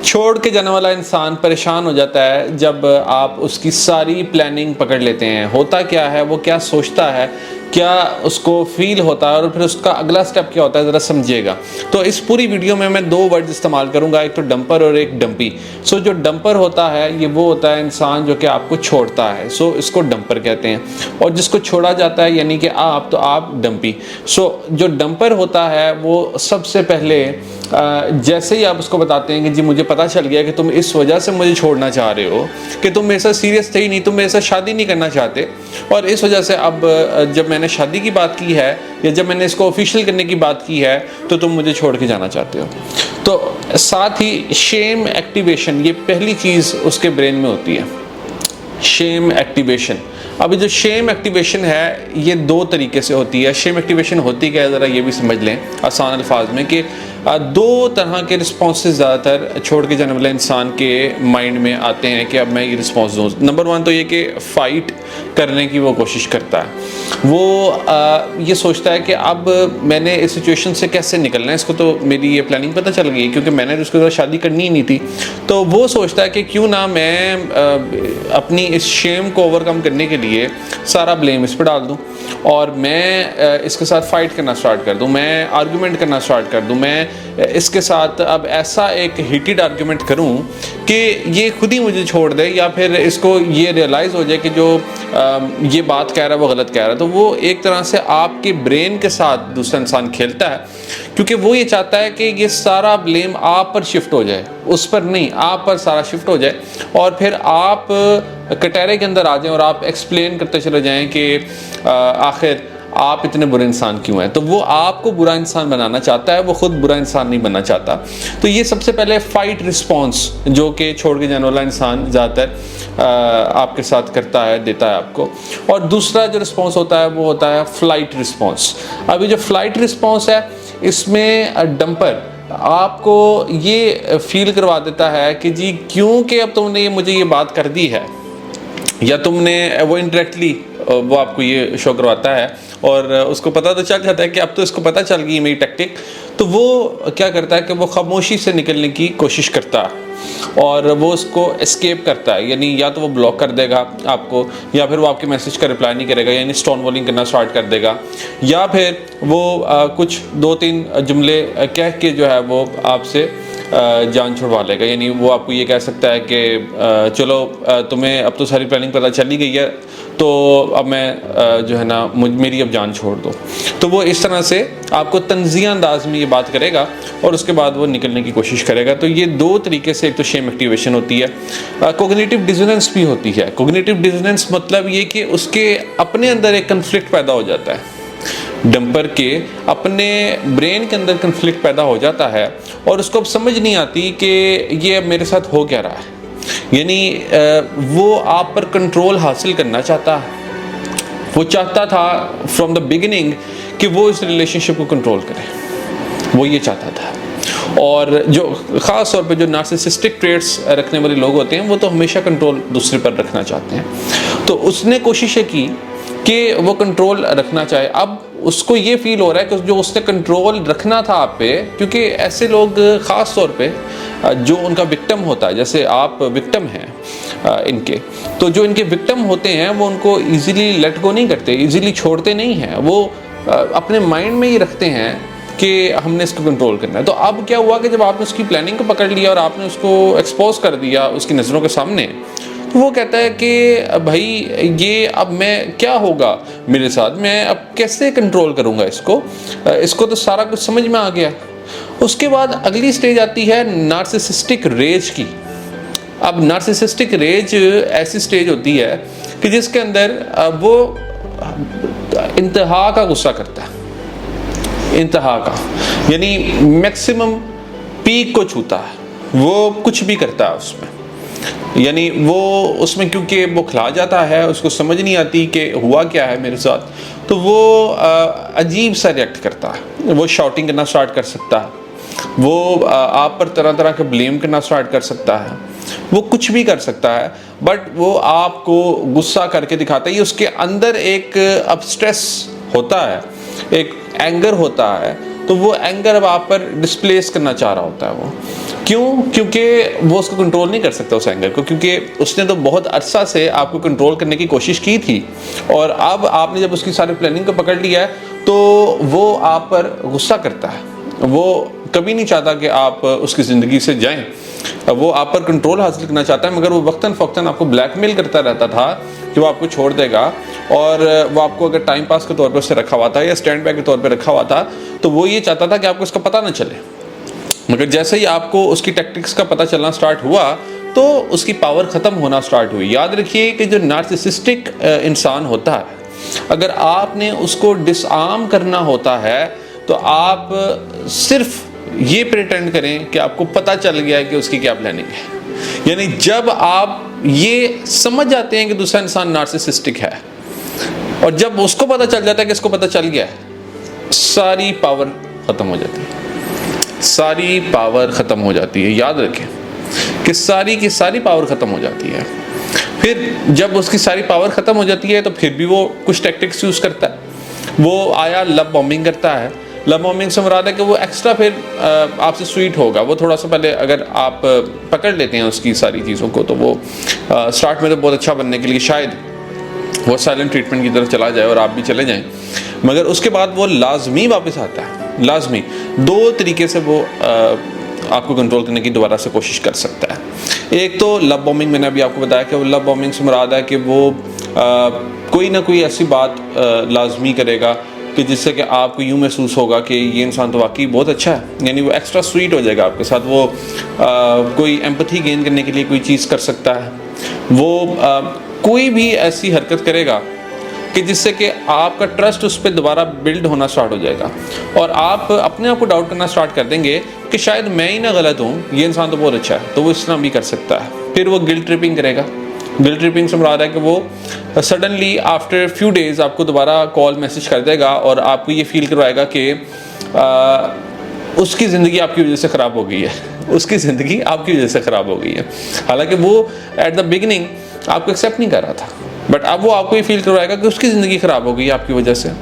छोड़ के जाने वाला इंसान परेशान हो जाता है जब आप उसकी सारी प्लानिंग पकड़ लेते हैं। होता क्या है, वो क्या सोचता है, क्या उसको फील होता है और फिर उसका अगला स्टेप क्या होता है, ज़रा समझिएगा। तो इस पूरी वीडियो में मैं 2 वर्ड्स इस्तेमाल करूंगा, एक तो डंपर और एक डंपी। जो डंपर होता है ये वो होता है इंसान जो कि आपको छोड़ता है, इसको डंपर कहते हैं। और जिसको छोड़ा जाता है यानी कि आप, तो आप डंपी। जो डंपर होता है वो सबसे पहले जैसे ही आप उसको बताते हैं कि जी मुझे पता चल गया कि तुम इस वजह से मुझे छोड़ना चाह रहे हो कि तुम मेरे साथ सीरियस थे ही नहीं, तुम मेरे साथ शादी नहीं करना चाहते, और इस वजह से अब जब मैंने शादी की बात की है या जब मैंने इसको ऑफिशियल करने की बात की है तो तुम मुझे छोड़ के जाना चाहते हो। तो साथ ही शेम एक्टिवेशन, ये पहली चीज़ उसके ब्रेन में होती है, शेम एक्टिवेशन। अभी जो शेम एक्टिवेशन है ये 2 तरीके से होती है। शेम एक्टिवेशन होती क्या है, ज़रा ये भी समझ लें आसान अल्फाज में कि 2 तरह के रिस्पॉन्सेज ज़्यादातर छोड़ के जाने वाले इंसान के माइंड में आते हैं कि अब मैं ये रिस्पॉन्स दूँ। नंबर 1 तो ये कि फ़ाइट करने की वो कोशिश करता है। वो ये सोचता है कि अब मैंने इस सिचुएशन से कैसे निकलना है, इसको तो मेरी ये प्लानिंग पता चल गई क्योंकि मैंने उसके साथ शादी करनी ही नहीं थी। तो वो सोचता है कि क्यों ना मैं अपनी इस शेम को ओवरकम करने के लिए सारा ब्लेम इस पर डाल दूँ और मैं इसके साथ फाइट करना स्टार्ट कर दूँ, मैं आर्गूमेंट करना स्टार्ट कर दूँ, मैं इसके साथ अब ऐसा एक हीटेड आर्गूमेंट करूँ कि ये खुद ही मुझे छोड़ दे या फिर इसको ये रियलाइज़ हो जाए कि जो ये बात कह रहा है वो गलत कह रहा है। तो वो एक तरह से आपके ब्रेन के साथ दूसरा इंसान खेलता है क्योंकि वो ये चाहता है कि ये सारा ब्लेम आप पर शिफ्ट हो जाए, उस पर नहीं, आप पर सारा शिफ्ट हो जाए और फिर आप कटहरे के अंदर आ जाएं और आप एक्सप्लेन करते चले जाएं कि आखिर आप इतने बुरे इंसान क्यों हैं। तो वो आपको बुरा इंसान बनाना चाहता है, वो खुद बुरा इंसान नहीं बनना चाहता। तो ये सबसे पहले फाइट रिस्पॉन्स जो कि छोड़ के जाने वाला इंसान ज़्यादातर आपके साथ करता है, देता है आपको। और दूसरा जो रिस्पॉन्स होता है वो होता है फ्लाइट रिस्पॉन्स। अभी जो फ्लाइट रिस्पॉन्स है इसमें डंपर आपको ये फील करवा देता है कि जी क्योंकि अब तुमने मुझे ये बात कर दी है, या तुमने वो इनडायरेक्टली वो आपको ये शो करवाता है और उसको पता तो चल जाता है कि अब तो इसको पता चल गई मेरी टैक्टिक। तो वो क्या करता है कि वो खामोशी से निकलने की कोशिश करता है और वो उसको एस्केप करता है, यानी या तो वो ब्लॉक कर देगा आपको या फिर वो आपके मैसेज का रिप्लाई नहीं करेगा, यानी स्टोन वॉलिंग करना स्टार्ट कर देगा, या फिर वो कुछ 2-3 जुमले कह के जो है वो आपसे जान छुड़वा लेगा। यानी वो आपको ये कह सकता है कि चलो तुम्हें अब तो सारी प्लानिंग पता चल ही गई है तो अब मैं जो है ना मेरी अब जान छोड़ दो। तो वो इस तरह से आपको तंज़िया अंदाज में ये बात करेगा और उसके बाद वो निकलने की कोशिश करेगा। तो ये 2 तरीके से, एक तो शेम एक्टिवेशन होती है, कोग्निटिव डिसोनेंस भी होती है। कोग्निटिव डिसोनेंस मतलब ये कि उसके अपने अंदर एक कन्फ्लिक्ट पैदा हो जाता है, डंपर के अपने ब्रेन के अंदर कन्फ्लिक्ट पैदा हो जाता है और उसको अब समझ नहीं आती कि ये अब मेरे साथ हो क्या रहा है। यानी वो आप पर कंट्रोल हासिल करना चाहता है, वो चाहता था फ्रॉम द बिगिनिंग कि वो इस रिलेशनशिप को कंट्रोल करे, वो ये चाहता था। और जो ख़ास तौर पे जो नार्सिसिस्टिक ट्रेट्स रखने वाले लोग होते हैं वो तो हमेशा कंट्रोल दूसरे पर रखना चाहते हैं। तो उसने कोशिश की कि वो कंट्रोल रखना चाहे। अब उसको ये फील हो रहा है कि जो उसने कंट्रोल रखना था आप पे, क्योंकि ऐसे लोग ख़ास तौर पे जो उनका विक्टिम होता है, जैसे आप विक्टिम हैं इनके, तो जो इनके विक्टिम होते हैं वो उनको इजीली लेट गो नहीं करते, इजीली छोड़ते नहीं हैं। वो अपने माइंड में ही रखते हैं कि हमने इसको कंट्रोल करना है। तो अब क्या हुआ कि जब आपने उसकी प्लानिंग को पकड़ लिया और आपने उसको एक्सपोज कर दिया उसकी नज़रों के सामने, तो वो कहता है कि भाई ये अब मैं क्या होगा मेरे साथ, मैं अब कैसे कंट्रोल करूँगा इसको तो सारा कुछ समझ में आ गया। उसके बाद अगली स्टेज आती है नार्सिसिस्टिक रेज की। अब नार्सिसिस्टिक रेज ऐसी स्टेज होती है कि जिसके अंदर वो इंतहा का गुस्सा करता है, इंतहा का, यानी मैक्सिमम पीक को छूता है, वो कुछ भी करता है उसमें। यानी वो उसमें क्योंकि वो खिला जाता है, उसको समझ नहीं आती कि हुआ क्या है मेरे साथ, तो वो अजीब सा रिएक्ट करता है। वो शाउटिंग करना स्टार्ट कर सकता है, वो आप पर तरह तरह के ब्लेम करना स्टार्ट कर सकता है, वो कुछ भी कर सकता है, बट वो आपको गुस्सा करके दिखाता है। ये उसके अंदर एक अब स्ट्रेस होता है, एक एंगर होता है, तो वो एंगर अब आप पर डिस्प्लेस करना चाह रहा होता है वो। क्यों? क्योंकि वो उसको कंट्रोल नहीं कर सकता उस एंगर को, क्योंकि उसने तो बहुत अरसा से आपको कंट्रोल करने की कोशिश की थी, और अब आपने जब उसकी सारी प्लानिंग को पकड़ लिया है तो वो आप पर गुस्सा करता है। वो कभी नहीं चाहता कि आप उसकी ज़िंदगी से जाएं, वो आप पर कंट्रोल हासिल करना चाहता है, मगर वो वक्तन फ़ौक्तन आपको ब्लैकमेल करता रहता था कि वो आपको छोड़ देगा, और वो आपको अगर टाइम पास के तौर पर उससे रखा हुआ था या स्टैंड बाय के तौर पर रखा हुआ था, तो वो ये चाहता था कि आपको इसका पता ना चले। मगर जैसे ही आपको उसकी टैक्टिक्स का पता चलना स्टार्ट हुआ तो उसकी पावर ख़त्म होना स्टार्ट हुई। याद रखिए कि जो नार्सिसिस्टिक इंसान होता है, अगर आपने उसको डिसआर्म करना होता है तो आप सिर्फ ये प्रिटेंड करें कि आपको पता चल गया है कि उसकी क्या प्लानिंग है। यानी जब आप ये समझ जाते हैं कि दूसरा इंसान नार्सिसिस्टिक है, और जब उसको पता चल जाता है कि इसको पता चल गया है, सारी पावर ख़त्म हो जाती है, सारी पावर ख़त्म हो जाती है। याद रखें कि सारी की सारी पावर ख़त्म हो जाती है। फिर जब उसकी सारी पावर ख़त्म हो जाती है तो फिर भी वो कुछ टैक्टिक्स यूज़ करता है। वो आया लव बॉम्बिंग करता है। लव बॉम्बिंग से मुराद है कि वो एक्स्ट्रा फिर आपसे स्वीट होगा। वो थोड़ा सा पहले अगर आप पकड़ लेते हैं उसकी सारी चीज़ों को, तो वो स्टार्ट में तो बहुत अच्छा बनने के लिए शायद वो साइलेंट ट्रीटमेंट की तरफ चला जाए और आप भी चले जाएं, मगर उसके बाद वो लाजमी वापस आता है। लाजमी 2 तरीके से वो आपको कंट्रोल करने की दोबारा से कोशिश कर सकता है। एक तो लव बॉम्बिंग, मैंने अभी आपको बताया कि वो लव बॉम्बिंग से मुराद है कि वो कोई ना कोई ऐसी बात लाजमी करेगा कि जिससे कि आपको यूँ महसूस होगा कि ये इंसान तो वाकई बहुत अच्छा है। यानी वो एक्स्ट्रा स्वीट हो जाएगा आपके साथ। वो कोई एम्पैथी गेन करने के लिए कोई चीज़ कर सकता है। वो कोई भी ऐसी हरकत करेगा कि जिससे कि आपका ट्रस्ट उस पर दोबारा बिल्ड होना स्टार्ट हो जाएगा, और आप अपने आप को डाउट करना स्टार्ट कर देंगे कि शायद मैं ही ना गलत हूँ, ये इंसान तो बहुत अच्छा है, तो वो इस तरह भी कर सकता है। फिर वो गिल्ट ट्रिपिंग करेगा। गिल्ट ट्रिपिंग से मुराद है कि वो सडनली आफ्टर फ्यू डेज़ आपको दोबारा कॉल मैसेज कर देगा और आपको ये फील करवाएगा कि उसकी ज़िंदगी आपकी वजह से ख़राब हो गई है, उसकी ज़िंदगी आपकी वजह से ख़राब हो गई है। हालांकि वो एट द बिगिनिंग आपको एक्सेप्ट नहीं कर रहा था, बट अब वो आपको ये फील करवाएगा कि उसकी ज़िंदगी ख़राब हो गई है आपकी वजह से।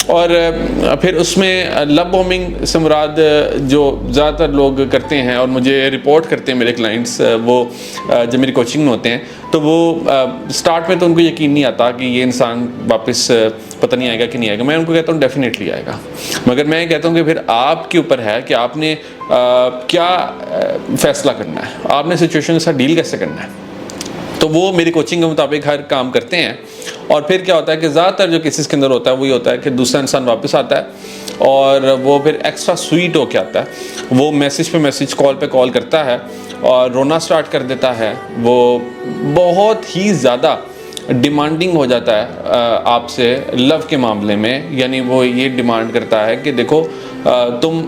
और फिर उसमें लव बॉम्बिंग से मुराद जो ज़्यादातर लोग करते हैं और मुझे रिपोर्ट करते हैं मेरे क्लाइंट्स, वो जब मेरी कोचिंग में होते हैं तो वो स्टार्ट में तो उनको यकीन नहीं आता कि ये इंसान वापस पता नहीं आएगा कि नहीं आएगा। मैं उनको कहता हूँ डेफिनेटली आएगा, मगर मैं कहता हूँ कि फिर आपके ऊपर है कि आपने क्या फ़ैसला करना है, आपने सिचुएशन के साथ डील कैसे करना है। तो वो मेरी कोचिंग के मुताबिक हर काम करते हैं। और फिर क्या होता है कि ज़्यादातर जो केसेस के अंदर होता है वही होता है कि दूसरा इंसान वापस आता है और वो फिर एक्स्ट्रा स्वीट होके आता है। वो मैसेज पे मैसेज, कॉल पे कॉल करता है और रोना स्टार्ट कर देता है। वो बहुत ही ज़्यादा डिमांडिंग हो जाता है आपसे लव के मामले में। यानी वो ये डिमांड करता है कि देखो तुम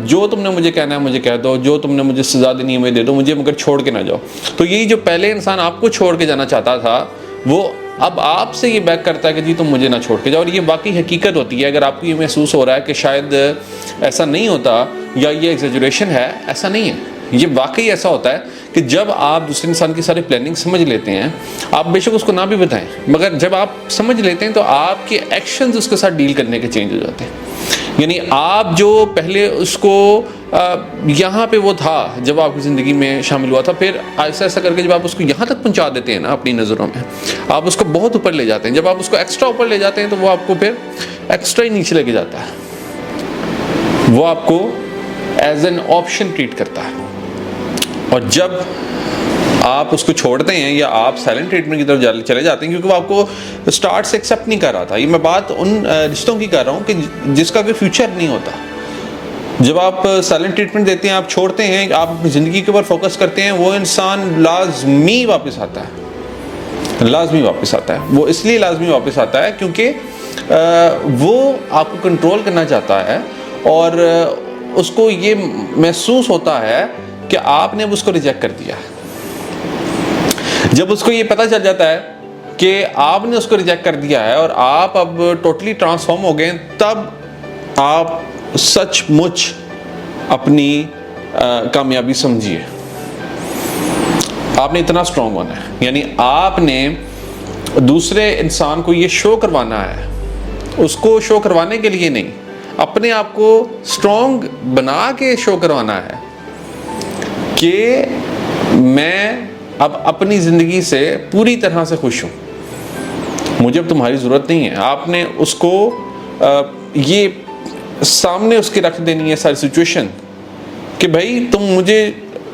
जो तुमने मुझे कहना है मुझे कह दो, जो तुमने मुझे सज़ा देनी है मुझे दे दो, मुझे मगर छोड़ के ना जाओ। तो यही जो पहले इंसान आपको छोड़ के जाना चाहता था वो अब आपसे ये बैक करता है कि जी तुम मुझे ना छोड़ के जाओ। और ये वाकई हकीकत होती है। अगर आपको ये महसूस हो रहा है कि शायद ऐसा नहीं होता या ये एग्जैजुरेशन है, ऐसा नहीं है। ये वाकई ऐसा होता है कि जब आप दूसरे इंसान की सारी प्लानिंग समझ लेते हैं, आप बेशक उसको ना भी बताएं, मगर जब आप समझ लेते हैं तो आपके एक्शंस उसके साथ डील करने के चेंज हो जाते हैं। यानी आप जो पहले उसको यहाँ पे वो था जब आपकी ज़िंदगी में शामिल हुआ था, फिर ऐसा ऐसा करके जब आप उसको यहाँ तक पहुँचा देते हैं ना अपनी नज़रों में, आप उसको बहुत ऊपर ले जाते हैं। जब आप उसको एक्स्ट्रा ऊपर ले जाते हैं तो वो आपको फिर एक्स्ट्रा ही नीचे लेके जाता है। वो आपको एज एन ऑप्शन ट्रीट करता है। और जब आप उसको छोड़ते हैं या आप साइलेंट ट्रीटमेंट की तरफ चले जाते हैं, क्योंकि वो आपको स्टार्ट से एक्सेप्ट नहीं कर रहा था। ये मैं बात उन रिश्तों की कर रहा हूँ कि जिसका कोई फ्यूचर नहीं होता। जब आप साइलेंट ट्रीटमेंट देते हैं, आप छोड़ते हैं, आप अपनी ज़िंदगी के ऊपर फोकस करते हैं, वो इंसान लाजमी वापस आता है। लाजमी वापस आता है। वो इसलिए लाजमी वापस आता है क्योंकि वो आपको कंट्रोल करना चाहता है और उसको ये महसूस होता है कि आपने अब उसको रिजेक्ट कर दिया है। जब उसको ये पता चल जाता है कि आपने उसको रिजेक्ट कर दिया है और आप अब टोटली ट्रांसफॉर्म हो गए, तब आप सचमुच अपनी कामयाबी समझिए। आपने इतना स्ट्रांग होना है। यानी आपने दूसरे इंसान को ये शो करवाना है, उसको शो करवाने के लिए नहीं, अपने आप को स्ट्रॉन्ग बना के शो करवाना है कि मैं अब अपनी ज़िंदगी से पूरी तरह से खुश हूँ, मुझे अब तुम्हारी ज़रूरत नहीं है। आपने उसको ये सामने उसके रख देनी है सारी सिचुएशन कि भाई तुम मुझे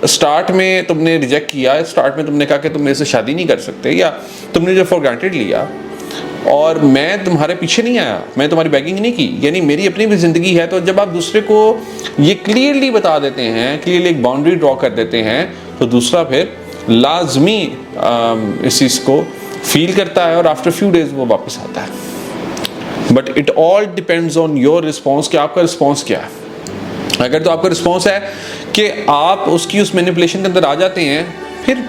स्टार्ट में तुमने रिजेक्ट किया, स्टार्ट में तुमने कहा कि तुम मेरे से शादी नहीं कर सकते, या तुमने जो फॉर ग्रांटेड लिया, और मैं तुम्हारे पीछे नहीं आया, मैं तुम्हारी बैगिंग नहीं की, यानी मेरी अपनी भी ज़िंदगी है। तो जब आप दूसरे को ये क्लियरली बता देते हैं, क्लियरली एक बाउंड्री ड्रॉ कर देते हैं, तो दूसरा फिर लाजमी इस चीज़ को फील करता है और आफ्टर फ्यू डेज वो वापस आता है। But it all depends on your response कि आपका रिस्पॉन्स क्या है। अगर तो आपका रिस्पॉन्स है कि आप उसकी उस मैनिपुलेशन के अंदर आ जाते हैं, फिर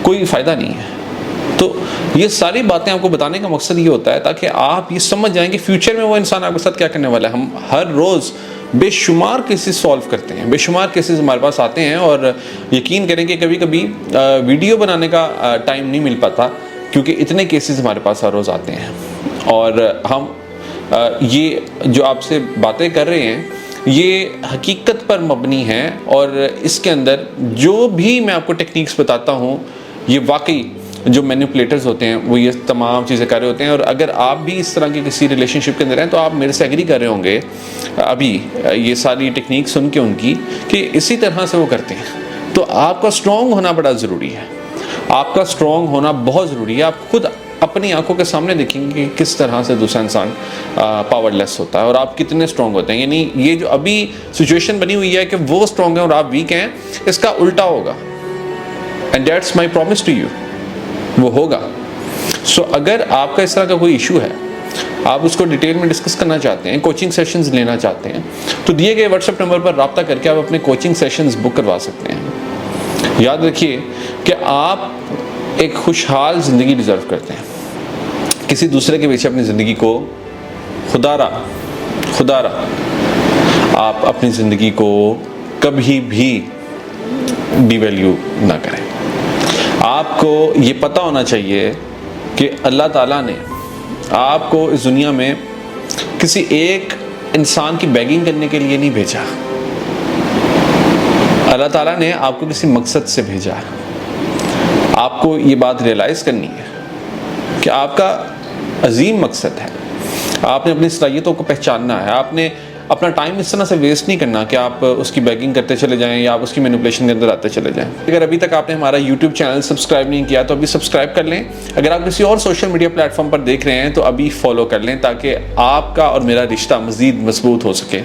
कोई फ़ायदा नहीं है। तो ये सारी बातें आपको बताने का मकसद ये होता है ताकि आप ये समझ जाएं कि फ्यूचर में वो इंसान आपके साथ क्या करने वाला है। हम हर रोज़ बेशुमार केसेस सॉल्व करते हैं, बेशुमार केसेस हमारे पास आते हैं, और यकीन करें कि कभी कभी वीडियो बनाने का टाइम नहीं मिल पाता क्योंकि इतने केसेस हमारे पास हर रोज़ आते हैं। और हम ये जो आपसे बातें कर रहे हैं ये हकीकत पर मबनी है, और इसके अंदर जो भी मैं आपको टेक्निक्स बताता हूँ ये वाकई जो मैनिपुलेटर्स होते हैं वो ये तमाम चीज़ें कर रहे होते हैं। और अगर आप भी इस तरह की किसी रिलेशनशिप के अंदर हैं तो आप मेरे से एग्री कर रहे होंगे अभी ये सारी टेक्निक सुन के उनकी कि इसी तरह से वो करते हैं। तो आपका स्ट्रॉन्ग होना बड़ा ज़रूरी है, आपका स्ट्रॉन्ग होना बहुत ज़रूरी है। आप खुद अपनी आंखों के सामने देखेंगे कि किस तरह से दूसरा इंसान पावरलेस होता है और आप कितने स्ट्रॉन्ग होते हैं। यानी ये जो अभी सिचुएशन बनी हुई है कि वो स्ट्रॉन्ग है और आप वीक हैं, इसका उल्टा होगा। And that's my promise to you, वो होगा। सो अगर आपका इस तरह का कोई इशू है, आप उसको डिटेल में डिस्कस करना चाहते हैं, कोचिंग सेशंस लेना चाहते हैं, तो दिए गए व्हाट्सएप नंबर पर रब्ता करके आप अपने कोचिंग सेशंस बुक करवा सकते हैं। याद रखिए कि आप एक खुशहाल ज़िंदगी डिज़र्व करते हैं। किसी दूसरे के पीछे अपनी ज़िंदगी को खुदारा आप अपनी ज़िंदगी को कभी भी डिवैल्यू ना करें। आपको ये पता होना चाहिए कि अल्लाह ताला ने आपको इस दुनिया में किसी एक इंसान की बैगिंग करने के लिए नहीं भेजा। अल्लाह ताला ने आपको किसी मकसद से भेजा है। आपको ये बात रियलाइज़ करनी है कि आपका अजीम मकसद है। आपने अपनी सलाहियतों को पहचानना है। आपने अपना टाइम इस तरह से वेस्ट नहीं करना कि आप उसकी बैगिंग करते चले जाएं या आप उसकी मैनिपुलेशन के अंदर आते चले जाएं। अगर अभी तक आपने हमारा YouTube चैनल सब्सक्राइब नहीं किया तो अभी सब्सक्राइब कर लें। अगर आप किसी और सोशल मीडिया प्लेटफॉर्म पर देख रहे हैं तो अभी फॉलो कर लें ताकि आपका और मेरा रिश्ता मज़ीद मजबूत हो सके।